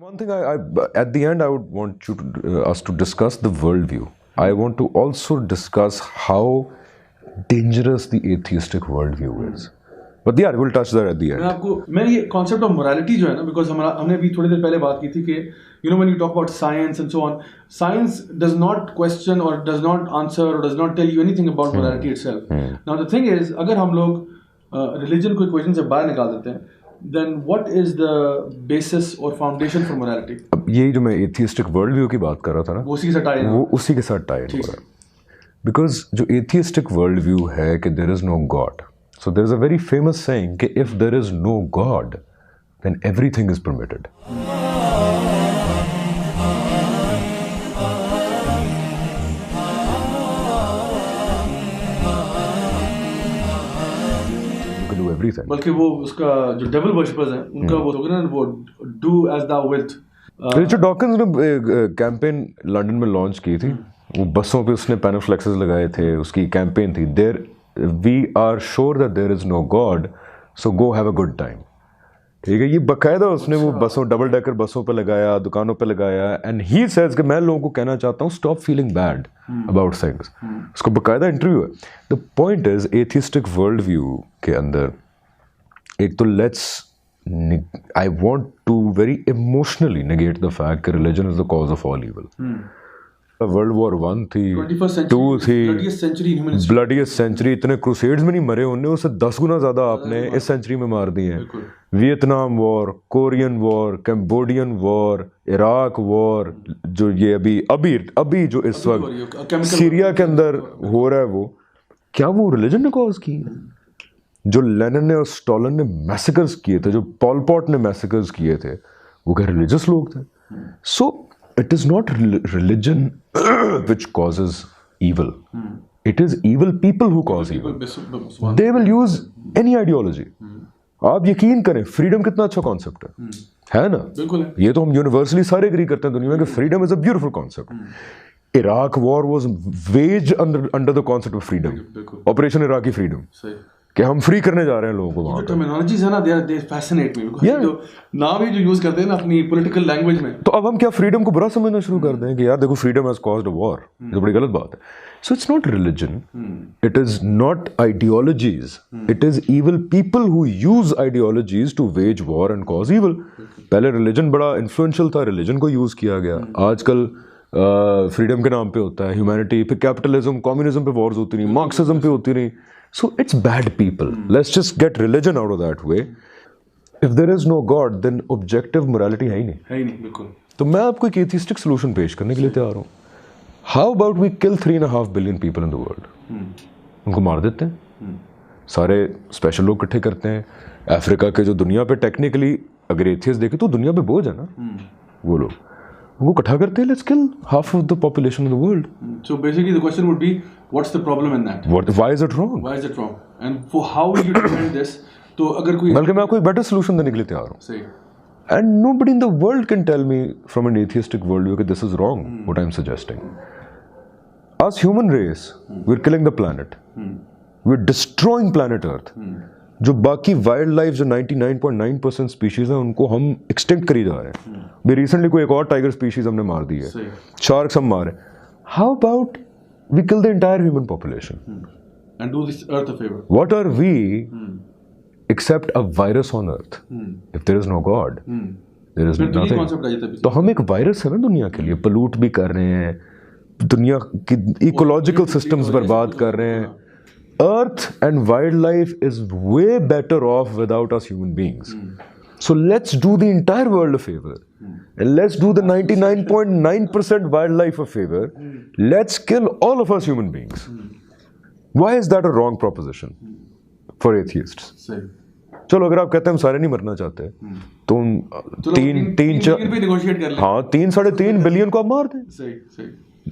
One thing at the end, I would want you to, us to discuss the worldview. I want to also discuss how dangerous the atheistic worldview is. But yeah, we'll touch that at the end. मैं ये concept of morality जो है ना, because हमने अभी थोड़ी देर पहले बात की थी कि when you talk about science and so on, science does not question or does not answer or does not tell you anything about morality itself. Now the thing is, अगर हम लोग religion को equation से बाहर निकाल देते हैं, then what is the basis or foundation for morality? अब यही जो मैं atheistic worldview की बात कर रहा था ना, वो उसी के साथ tie in हो रहा है. Because जो atheistic worldview है कि there is no God. So there is a very famous saying कि if there is no God, then everything is permitted. You can do everything. बल्कि वो उसका जो devil worshippers हैं, उनका वो होगा ना, वो do as thou wilt. Richard Dawkins ने कैंपेन लंदन में लॉन्च की थी. वो बसों पे उसने पैनोफ्लेक्सेस लगाए थे. उसकी कैंपेन थी there we are sure that there is no god so go have a good time. ठीक है, ये बकायदा उसने वो बसों डबल डेकर बसों पे लगाया, दुकानों पे लगाया. एंड ही सेज कि मैं लोगों को कहना चाहता हूँ stop feeling bad about things. उसको बकायदा इंटरव्यू है. The point is atheistic world view के अंदर एक तो I want to very emotionally negate the fact that religion is the cause of all evil. World War I थी, 2 थी, bloodiest century. इतने क्रूसेड्स में नहीं मरे उनने, उससे 10 गुना ज़्यादा आपने इस सेंचुरी में मार दिए हैं. Vietnam war, Korean war, Cambodian war, Iraq war, जो ये अभी जो इस वक्त सीरिया के अंदर हो रहा है, वो क्या वो रिलीजन ने कॉज की है? जो लेनिन ने और स्टॉलिन ने मैसेकर्स किए थे, जो पॉल पॉट ने मैसेकर्स किए थे, वो क्या रिलीजियस लोग थे? So it is not religion which causes evil. It is evil people who cause evil. They will use any ideology. आप यकीन करें, फ्रीडम कितना अच्छा कॉन्सेप्ट है ना? ये तो हम यूनिवर्सली सारे एग्री करते हैं दुनिया में कि freedom is a beautiful concept. Iraq war was waged under the concept of freedom. Operation Iraqi freedom, कि हम फ्री करने जा रहे हैं लोगों को. वहां टर्मिनोलॉजीज है ना, दे फैसिनेट मी. जो नाम ही जो यूज करते हैं ना अपनी पॉलिटिकल लैंग्वेज में, तो अब हम क्या फ्रीडम को बुरा समझना शुरू कर दें कि यार देखो freedom has caused a war? ये तो बड़ी गलत बात है. So it's not religion, it is not ideologies, it is evil people who use ideologies to wage war and cause evil. पहले रिलीजन बड़ा इन्फ्लुएंशियल था, रिलीजन को यूज किया गया. आजकल फ्रीडम के नाम पे होता है ह्यूमैनिटी, फिर कैपिटलिज्म कम्युनिज्म पे वॉर्स होती नहीं, मार्क्सिज्म पे होती नहीं. So it's bad people. Let's just get religion out of that way. If there is no God, then objective morality है ही नहीं, बिल्कुल. तो मैं आपको एक atheistic solution पेश करने के लिए तैयार हूँ. How about we kill 3.5 billion people in the world? उनको मार देते हैं. सारे स्पेशल लोग इकट्ठे करते हैं. अफ्रीका के जो दुनिया पे टेक्निकली अगर एथियस्ट देखे तो दुनिया पे बोझ है ना, वो लोग उनको इकट्ठा करते हैं. Let's kill half of the population of the world. So basically the question would be, what's the problem in that? Why is it wrong? Why is it wrong? And for how will you defend this? तो अगर कोई, बल्कि मैं आपको एक better solution देने के लिए तैयार हूँ. सही. And nobody in the world can tell me from an atheistic worldview that this is wrong, what I'm suggesting. Us human race, we're killing the planet. We're destroying planet Earth. जो बाकी wild life जो 99.9% species हैं उनको हम extinct करी जा रहे हैं. भी रिसेंटली कोई एक और टाइगर स्पीशीज हमने मार दी है, शार्क्स हम मारे. How about we kill the entire human population and do this earth a favor? What are we except a virus on earth? If there is no God, there is nothing. तो हम एक virus है ना दुनिया के लिए. Pollute भी कर रहे हैं, दुनिया की इकोलॉजिकल सिस्टम्स बर्बाद कर रहे हैं. Earth and wildlife is way better off without us human beings. So let's do the entire world a favor. And let's do the 99.9% wildlife a favor. Let's kill all of us human beings. Why is that a wrong proposition for atheists? चलो अगर आप कहते हैं हम सारे नहीं मरना चाहते, तो 3 साढ़े 3 बिलियन को आप मार दें.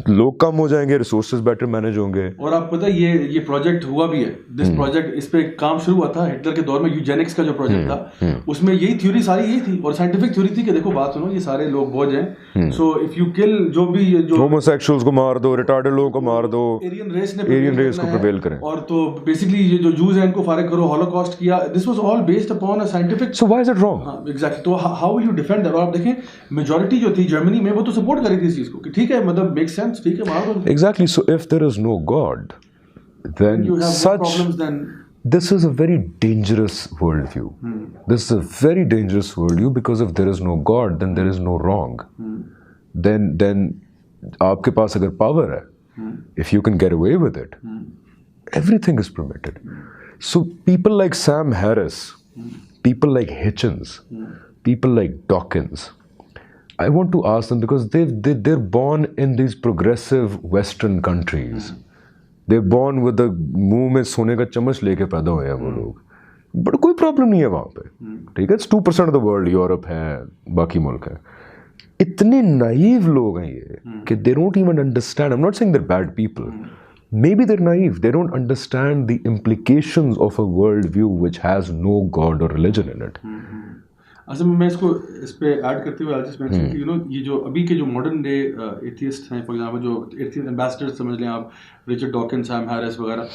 लोग कम हो जाएंगे, रिसोर्सेज बेटर मैनेज होंगे। और आप पता है ये प्रोजेक्ट हुआ भी है, दिस प्रोजेक्ट, इस पे काम शुरू हुआ था हिटलर के दौर में, यूजेनिक्स का जो प्रोजेक्ट था उसमें यही थ्योरी सारी यही थी, और साइंटिफिक थ्योरी थी कि देखो बात सुनो, ये सारे लोग बोझ हैं, सो इफ यू किल जो होमोसेक्सुअल्स को मार दो, रिटार्डेड लोगों को मार दो, एरियन रेस को प्रिवेल करें, और तो बेसिकली ये जो जूज हैं इनको फारिग करो, हॉलोकॉस्ट किया, this was all based upon a scientific. So why is it wrong? Exactly, तो how will you defend that? और आप देखें मेजॉरिटी जो थी जर्मनी में वो तो सपोर्ट कर रही थी इस चीज को कि ठीक है, मतलब मेक सेंस, ठीक है, मार दो। Exactly. So if there is no God, then you have more problems than this is a very dangerous worldview. This is a very dangerous worldview because if there is no God, then there is no wrong. Then आपके पास अगर power है, if you can get away with it, everything is permitted. So people like Sam Harris, people like Hitchens, people like Dawkins, I want to ask them because they're born in these progressive Western countries. They're born with the मुंह में सोने का चम्मच लेके पैदा हुए हैं वो लोग, बट कोई प्रॉब्लम नहीं है वहाँ पे, ठीक है? It's 2% of the world, Europe है, बाकी मुल्क है। इतने नाइव लोग हैं ये कि they don't even understand. I'm not saying they're bad people. Maybe they're naive. They don't understand the implications of a worldview which has no God or religion in it. असल में मैं इसको इस पे ऐड करते हुए आज मेंशन कि ये जो अभी के जो मॉडर्न डे एथियस्ट हैं, फॉर एग्जांपल जो एथियस्ट एम्बेसडर्स समझ लें आप, रिचर्ड डॉकिंस, सैम हैरिस वगैरह,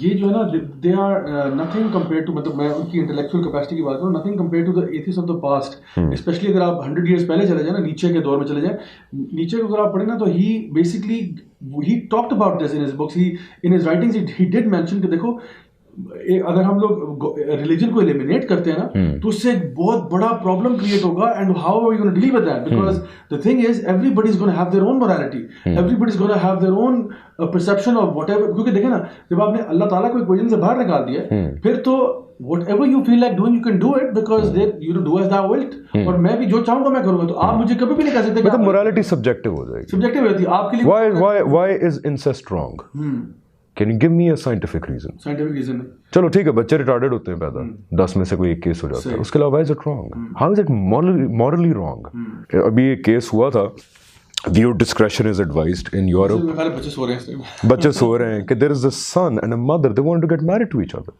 ये जो है ना, they are nothing compare to, मतलब मैं उनकी इंटेलेक्चुअल कैपेसिटी की बात करूँ, nothing compare to the atheist of the past. Especially अगर आप 100 years पहले चले जाए ना, नीचे के दौर में चले जाए, नीचे को अगर आप पढ़ें ना, तो he basically he talked about this in his books, he in his writings he did mention कि देखो अगर हम लोग रिलीजन को एलिमिनेट करते हैं ना, तो उससे एक बहुत बड़ा प्रॉब्लम क्रिएट होगा, and how are we gonna deal with that? Because the thing is everybody is gonna have their own morality, everybody is gonna have their own perception of whatever. क्योंकि देखें ना, जब आपने अल्लाह ताला को इक्वेशन से बाहर निकाल दिया, फिर तो whatever you feel like doing you can do it because you do as thou wilt, और मैं भी जो चाहूंगा मैं करूंगा, तो आप मुझे कभी भी नहीं कह सकते। मतलब मोरालिटी सब्जेक्टिव हो जाएगी, सब्जेक्टिव होती है आपके लिए। why is incest wrong? Can you give me a scientific reason? Scientific reason है। चलो ठीक है, बच्चे रिटार्डेड होते हैं पैदा, 10 में से कोई एक केस हो जाता है, उसके अलावा why is it wrong? How is it morally wrong? अभी एक केस हुआ था, viewer discretion is advised in Europe. बच्चे सो रहे हैं कि there is a son and a mother, they want to get married to each other.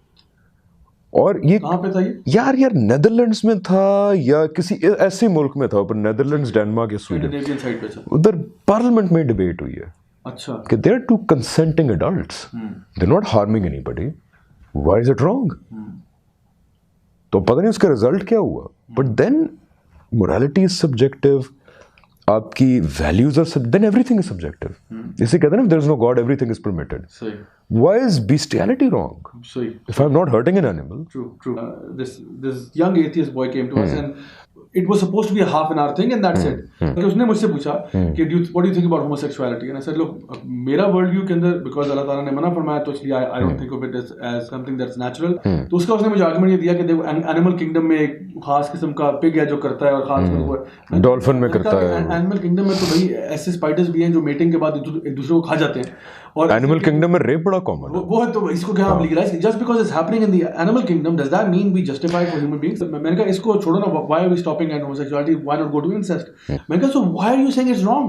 और ये कहाँ पे था ये? यार नेदरलैंड्स में था या किसी ऐसे मुल्क में था, पर नेदरलैंड्स, डेनमार्क या स्वीडन, उधर पार्लियामेंट में डिबेट हुई है। अच्छा, कि they are two consenting adults, they're not harming anybody, why is it wrong? तो पता नहीं उसका रिजल्ट क्या हुआ, but then morality is subjective, आपकी values are then everything is subjective. इसे कहते हैं ना, if there is no God, everything is permitted. सही। Why is bestiality wrong? सही। If I'm not hurting an animal. True. This young atheist boy came to us and it was supposed to be a half an hour thing, and that's it. तो उसने मुझसे पूछा कि what do you think about homosexuality? And I said, look, मेरा world view के अंदर, because अल्लाह ताला ने मना फरमाया, तो इसलिए I don't think of it as something that's natural. तो उसका उसने मुझे आर्गुमेंट ये दिया कि देखो एनिमल किंगडम में एक खास किस्म का पिग है जो करता है, और खास डॉल्फिन में करता है। एनिमल किंगडम में तो भाई ऐसे स्पाइडर्स भी हैं जो मेटिंग के बाद एक दूसरे को खा जाते हैं, और एनिमल किंगडम में रेप बड़ा कॉमन है। वो तो इसको क्या हम legalise, just because it's happening in the animal kingdom does that mean we justify for human beings? मैंने कहा इसको छोड़ो ना, why are we stopping at homosexuality, why not go to incest? मैंने कहा so why are you saying it's wrong?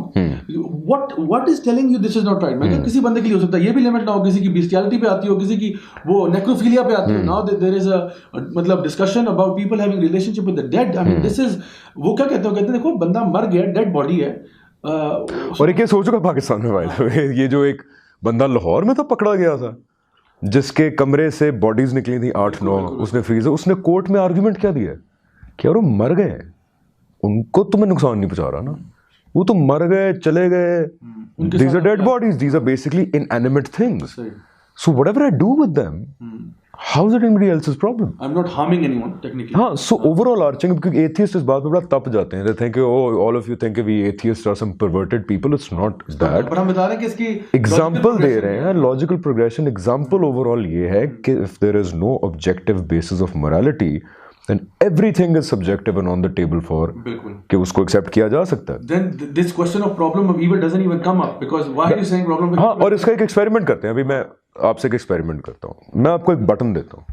What is telling you this is not right? मैंने कहा किसी बंदे के लिए हो सकता है, ये भी लिमिट ना हो, किसी की बिस्टियलिटी पे आती हो, किसी की वो नेक्रोफिलिया पे आती हो। नाउ देयर इज अ मतलब discussion about people having relationship with the dead. I mean this is, वो क्या कहते हैं देखो बंदा मर गया, डेड बॉडी है। और एक केस हो चुका पाकिस्तान में भाई, ये जो एक बंदा लाहौर में तो पकड़ा गया था, जिसके कमरे से बॉडीज निकली थी 8-9, उसने फ्रीजर, उसने कोर्ट में आर्ग्यूमेंट क्या दिया कि यार वो मर गए, उनको तो मैं नुकसान नहीं पहुंचा रहा ना, वो तो मर गए, चले गए, these are dead bodies, these are basically inanimate things, so whatever I do with them, how is it anybody else's problem? I'm not harming anyone technically. हाँ, so overall arching, because atheists इस बात पे बड़ा तप जाते हैं, they think oh all of you think we atheists are some perverted people, it's not that. पर हम बता रहे हैं कि इसकी एग्जाम्पल दे रहे हैं, लॉजिकल प्रोग्रेशन। एग्जाम्पल ओवरऑल ये है कि if there is no objective basis of morality, then everything is subjective and on the table for कि उसको accept किया जा सकता है। Then this question of problem of evil doesn't even come up, because why are you saying problem of evil? हाँ, और इसका एक एक्सपेरिमेंट करते हैं। अभी मैं आपसे एक एक्सपेरिमेंट करता हूँ, मैं आपको एक बटन देता हूँ,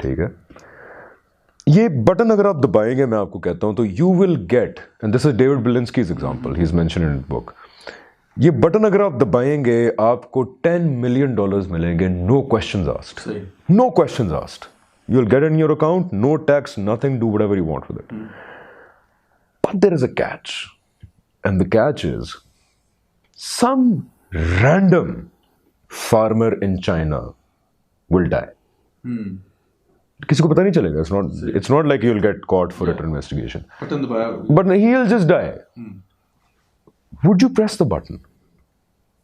ठीक है? ये बटन अगर आप दबाएंगे, मैं आपको कहता हूँ, तो you will get, and this is David Bilinski's example, he is mentioned in book, ये बटन अगर आप दबाएंगे आपको $10 million मिलेंगे, no questions asked. No questions asked. You'll get it in your account, no tax, nothing, do whatever you want with it. But there is a catch. And the catch is, some random farmer in China will die. किसी को पता नहीं चलेगा. It's not like you'll get caught for an investigation. But he'll just die. Would you press the button?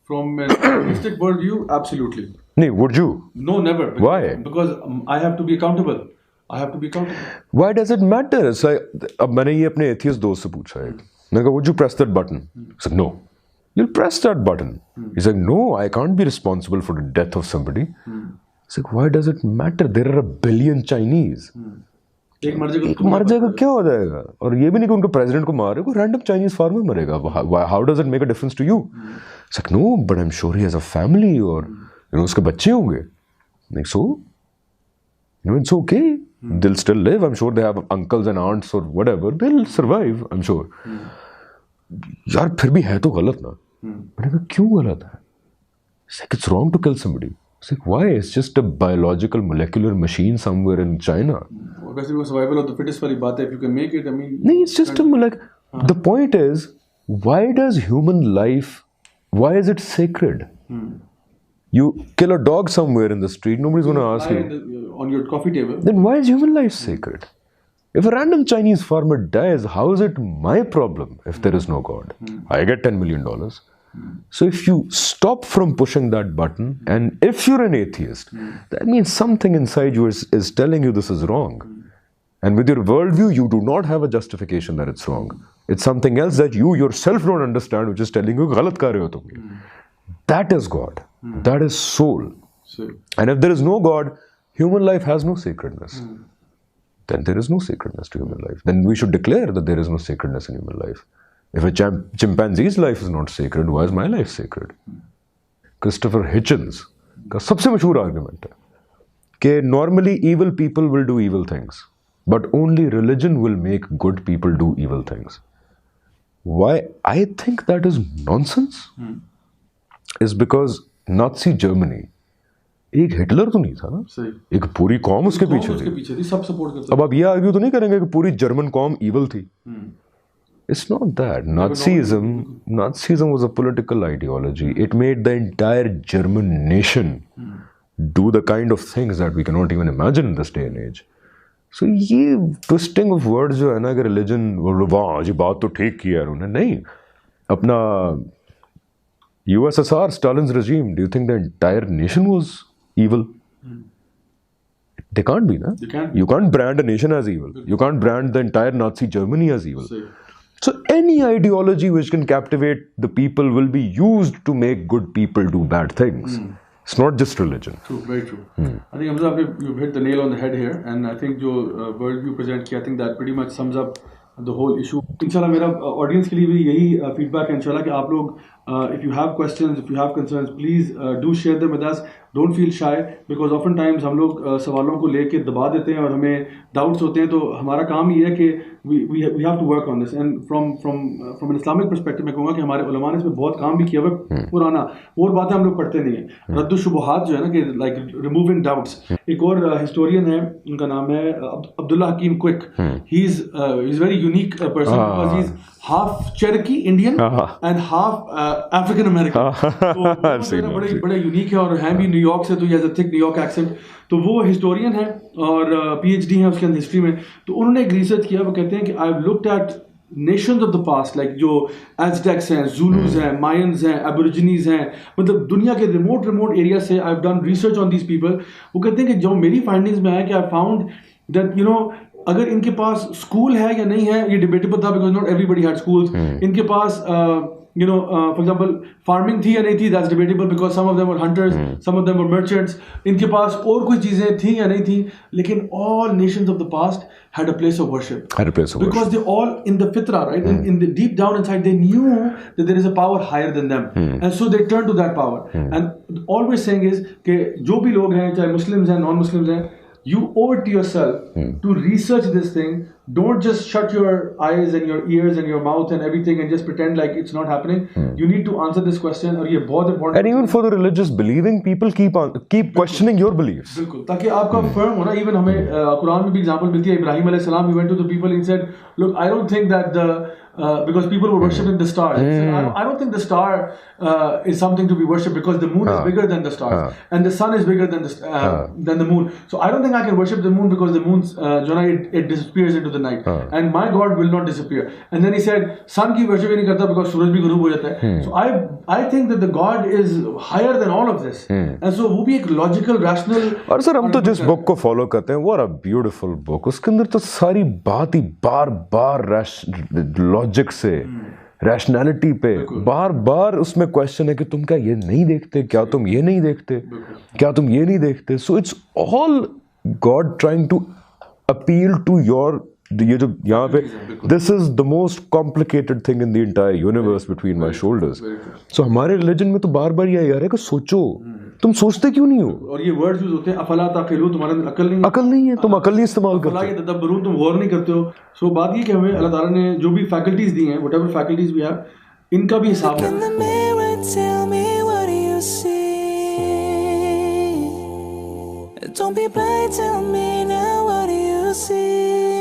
From an atheistic worldview, absolutely. No, would you? No, never. Why? Because I have to be accountable. Why does it matter? It's like, अब मैंने ये अपने atheist दोस्त से पूछा है. मैंने कहा, would you press that button? He's like, no. You'll press that button. He's like, no, I can't be responsible for the death of somebody. It's like, why does it matter? There are 1 billion Chinese. एक मर जाएगा क्या हो जाएगा? और ये भी नहीं कि उनको प्रेसिडेंट को मारे, कोई रैंडम चाइनीज फार्मर मरेगा. How does it make a difference to you? It's like, no, but I am sure he has a family, और उसके बच्चे होंगे. Like, so it's okay, they will still live. I am sure they have uncles and aunts और whatever, they will survive, I am sure. यार फिर भी है तो गलत ना. मैंने कहा, क्यों गलत है? It's wrong to kill somebody. It's like, why? It's just a biological molecular machine somewhere in China. Obviously, survival of the fittest वाली बात है. If you can make it, I mean. No, it's just the point is, why does human life? Why is it sacred? You kill a dog somewhere in the street, nobody's going to ask you. On your coffee table. Then why is human life sacred? If a random Chinese farmer dies, how is it my problem if there is no God? I get $10 million. So if you stop from pushing that button, and if you're an atheist, that means something inside you is telling you this is wrong. And with your worldview, you do not have a justification that it's wrong. It's something else that you yourself don't understand, which is telling you galat kar rahe ho tum. That is God. That is soul. And if there is no God, human life has no sacredness. Then there is no sacredness to human life. Then we should declare that there is no sacredness in human life. If a chimpanzee's life is not sacred, why is my life sacred? Christopher Hitchens का सबसे मशहूर argument है कि normally evil people will do evil things, but only religion will make good people do evil things. Why I think that is nonsense is because Nazi Germany एक Hitler तो नहीं था ना, एक पूरी कौम उसके पीछे थी, सब सपोर्ट करते. अब आप ये आर्ग्यू तो नहीं करेंगे कि पूरी जर्मन कौम evil थी. It's not that. Nazism was a political ideology. It made the entire German nation do the kind of things that we cannot even imagine in this day and age. So ये twisting of words जो है ना कि religion, वाह जी बात तो ठीक की है उन्होंने, नहीं. अपना USSR, Stalin's regime, do you think the entire nation was evil? They can't be, na? You can't brand a nation as evil. You can't brand the entire Nazi Germany as evil. So any ideology which can captivate the people will be used to make good people do bad things. It's not just religion. True, very true. I think Hamza, you've hit the nail on the head here, and I think जो worldview present किया, I think that pretty much sums up the whole issue. इंशाल्लाह मेरा audience के लिए भी यही feedback है इंशाल्लाह कि आप लोग if you have questions, if you have concerns, please do share them with us. Don't feel shy, because oftentimes हम लोग सवालों को लेके दबा देते हैं और हमें doubts होते हैं. तो हमारा काम ये है कि we have to work on this. And from an Islamic perspective मैं कहूँगा कि हमारे उलमा ने इसमें बहुत काम भी किया है पुराना. और बातें हम लोग पढ़ते नहीं हैं. रद्दु शुबहात जो है ना कि like removing doubts. एक और historian है, उनका नाम है अब्दुल्ला हकीम quick. He's very unique person because he's half Cherokee Indian and half African American. तो बड़े यूनिक है और हैं भी न्यूयॉर्क से, तो ये थिक न्यूयॉर्क एक्सेंट. तो वो हिस्टोरियन है और PhD है उसके अंदर हिस्ट्री में. तो उन्होंने एक रिसर्च किया, वो कहते हैं कि I have looked at Nations of the past, like जो एज़टेक्स हैं, ज़ूलूज हैं, मायंस हैं, एबोरिजिनीज हैं, मतलब दुनिया के रिमोट एरिया से I have done research on these people. वो कहते हैं कि जो मेरी फाइंडिंग्स में आया कि आई फाउंड दैट अगर इनके पास स्कूल है या नहीं है ये डिबेटेबल था, because not everybody had schools. इनके पास for example फार्मिंग थी या नहीं थी, that's debatable because some of them were hunters, some of them were merchants. इनके पास और कोई चीजें थी या नहीं थी, लेकिन all nations of the past had a place of worship. Because they all in the fitra, right? In the deep down inside they knew that there is a power higher than them, and so they turned to that power. And all we're saying is कि जो भी लोग हैं, चाहे Muslims हैं, non-Muslims हैं, you owe it to yourself to research this thing. Don't just shut your eyes and your ears and your mouth and everything and just pretend like it's not happening. You need to answer this question. और ये बहुत important. And even for the religious believing people, keep questioning your beliefs. बिल्कुल, ताकि आपका firm हो ना. Even हमें कुरान में भी example मिलती है. इब्राहिम अलैहि सलाम, he went to the people and said, look, I don't think that because people were worshipping the star. He said, I don't think the star is something to be worshipped because the moon is bigger than the stars and the sun is bigger than the moon. So I don't think I can worship the moon because the moon's it disappears into the night and my God will not disappear. And then he said, sun की worship ही नहीं करता because सूरज भी ग़ुरूब हो जाता है. So I think that the God is higher than all of this. And so वो भी एक logical, rational. और सर हम तो जिस बुक को फॉलो करते हैं, what a beautiful book. उसके अंदर तो सारी बात ही बार लॉजिक से, रैशनैलिटी पे बार बार उसमें क्वेश्चन है कि तुम क्या ये नहीं देखते, क्या तुम ये नहीं देखते, क्या तुम ये नहीं देखते. So it's all God trying to appeal to your, ये जो यहाँ पे this is the most complicated thing in the entire universe between my shoulders. सो हमारे रिलीजन में तो बार बार ये आ रहा है कि सोचो, तुम सोचते क्यों नहीं हो. और ये वर्ड्स यूज होते हैं, अफला ताक़िलू, तुम्हारे अंदर अकल नहीं है, तुम अकल नहीं इस्तेमाल करते हो, तदब्बरू, तुम गौर नहीं करते हो. सो बात ये कि हमें अल्लाह ताला ने जो भी फैकल्टीज दी हैं, व्हाटएवर फैकल्टीज वी हैव, इनका भी हिसाब है. Don't be blind, tell me now, what do you see?